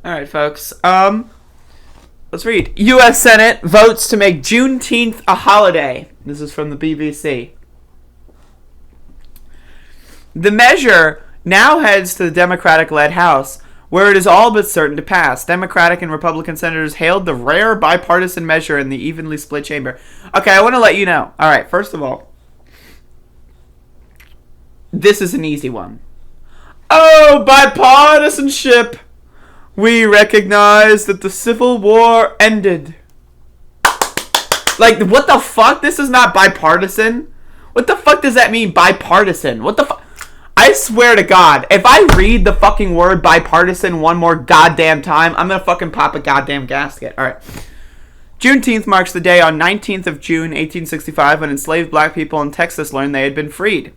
All right, folks. Let's read. U.S. Senate votes to make Juneteenth a holiday. This is from the BBC. The measure now heads to the Democratic-led House, where it is all but certain to pass. Democratic and Republican senators hailed the rare bipartisan measure in the evenly split chamber. Okay, I want to let you know. All right, first of all, this is an easy one. Oh, bipartisanship! We recognize that the Civil War ended. Like, what the fuck? This is not bipartisan. What the fuck does that mean, bipartisan? What the fuck? I swear to God, if I read the fucking word bipartisan one more goddamn time, I'm gonna fucking pop a goddamn gasket. Alright. Juneteenth marks the day on 19th of June, 1865, when enslaved black people in Texas learned they had been freed.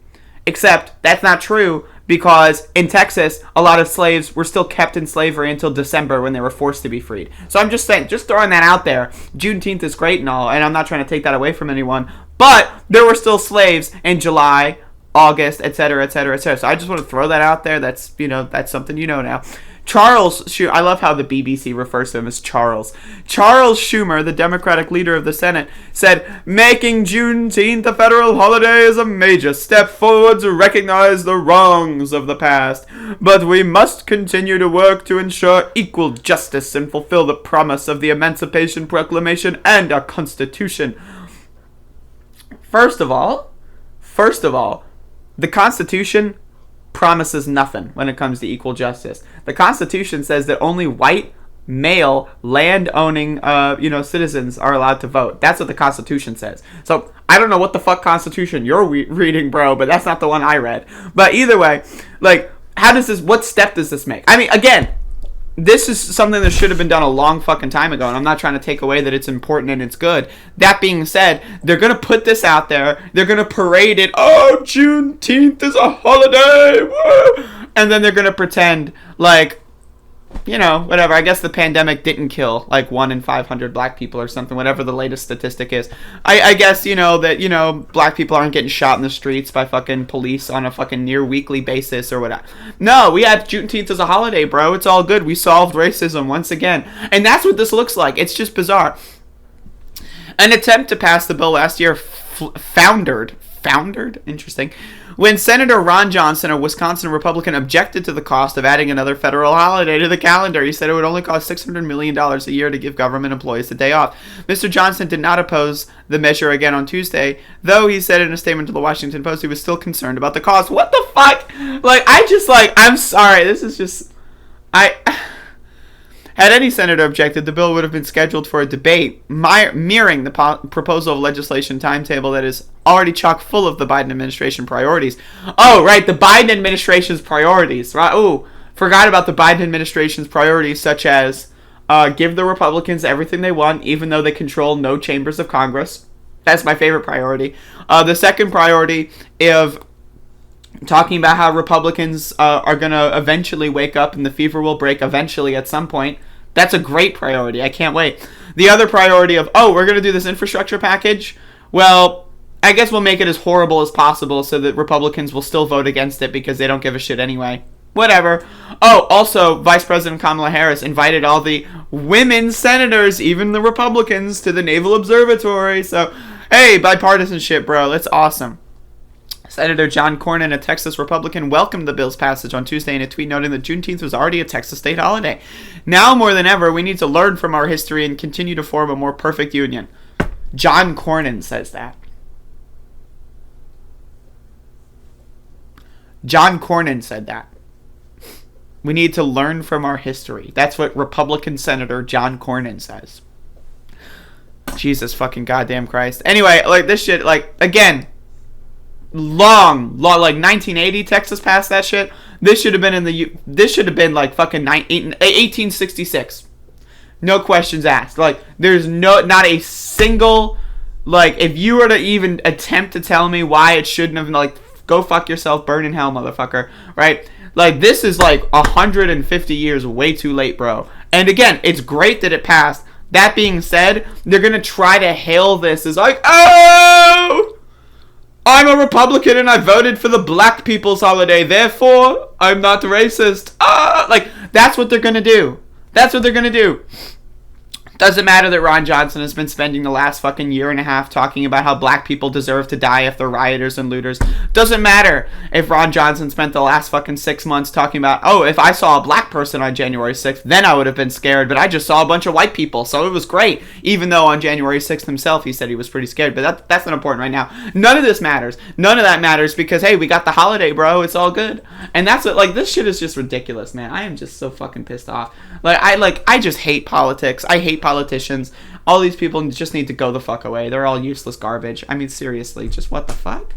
Except, that's not true, because in Texas, a lot of slaves were still kept in slavery until December when they were forced to be freed. So I'm just saying, just throwing that out there. Juneteenth is great and all, and I'm not trying to take that away from anyone. But there were still slaves in July, August, etc., etc., etc. So I just want to throw that out there. That's, that's something you know now. I love how the BBC refers to him as Charles. Charles Schumer, the Democratic leader of the Senate, said, "Making Juneteenth a federal holiday is a major step forward to recognize the wrongs of the past. But we must continue to work to ensure equal justice and fulfill the promise of the Emancipation Proclamation and our Constitution." First of all, the Constitution promises nothing when it comes to equal justice. The Constitution says that only white, male, land-owning, citizens are allowed to vote. That's what the Constitution says. So, I don't know what the fuck Constitution you're reading, bro, but that's not the one I read. But either way, like, what step does this make? I mean, again, this is something that should have been done a long fucking time ago, and I'm not trying to take away that it's important and it's good. That being said, they're going to put this out there. They're going to parade it. Oh, Juneteenth is a holiday. Woo! And then they're going to pretend like, whatever. I guess the pandemic didn't kill like 1 in 500 black people or something, whatever the latest statistic is. I guess, that, black people aren't getting shot in the streets by fucking police on a fucking near weekly basis or whatever. No, we had Juneteenth as a holiday, bro. It's all good. We solved racism once again. And that's what this looks like. It's just bizarre. An attempt to pass the bill last year foundered? Interesting. When Senator Ron Johnson, a Wisconsin Republican, objected to the cost of adding another federal holiday to the calendar, he said it would only cost $600 million a year to give government employees the day off. Mr. Johnson did not oppose the measure again on Tuesday, though he said in a statement to the Washington Post he was still concerned about the cost. What the fuck? I'm sorry, this is just... Had any senator objected, the bill would have been scheduled for a debate, mirroring the proposal of legislation timetable that is already chock full of the Biden administration priorities. Oh, right, the Biden administration's priorities. Right? Oh, forgot about the Biden administration's priorities, such as give the Republicans everything they want, even though they control no chambers of Congress. That's my favorite priority. The second priority of talking about how Republicans are going to eventually wake up and the fever will break eventually at some point. That's a great priority. I can't wait. The other priority of, we're going to do this infrastructure package. Well, I guess we'll make it as horrible as possible so that Republicans will still vote against it because they don't give a shit anyway. Whatever. Oh, also, Vice President Kamala Harris invited all the women senators, even the Republicans, to the Naval Observatory. So, hey, bipartisanship, bro. That's awesome. Senator John Cornyn, a Texas Republican, welcomed the bill's passage on Tuesday in a tweet noting that Juneteenth was already a Texas state holiday. Now more than ever, we need to learn from our history and continue to form a more perfect union. John Cornyn says that. John Cornyn said that. We need to learn from our history. That's what Republican Senator John Cornyn says. Jesus fucking goddamn Christ. Anyway, like this shit, like, again... Long, like 1980, Texas passed that shit. This should have been like fucking 1866. No questions asked. Like, there's not a single, like, if you were to even attempt to tell me why it shouldn't have, like, go fuck yourself, burn in hell, motherfucker, right? Like, this is like 150 years way too late, bro. And again, it's great that it passed. That being said, they're gonna try to hail this as like, oh, I'm a Republican and I voted for the black people's holiday, therefore I'm not racist. Like, that's what they're gonna do. That's what they're gonna do. Doesn't matter that Ron Johnson has been spending the last fucking year and a half talking about how black people deserve to die if they're rioters and looters. Doesn't matter if Ron Johnson spent the last fucking 6 months talking about, oh, if I saw a black person on January 6th, then I would have been scared, but I just saw a bunch of white people, so it was great. Even though on January 6th himself, he said he was pretty scared, but that's not important right now. None of this matters. None of that matters because, hey, we got the holiday, bro. It's all good. And that's what, like, this shit is just ridiculous, man. I am just so fucking pissed off. I just hate politics. I hate politicians. All these people just need to go the fuck away. They're all useless garbage. I mean, seriously, just what the fuck?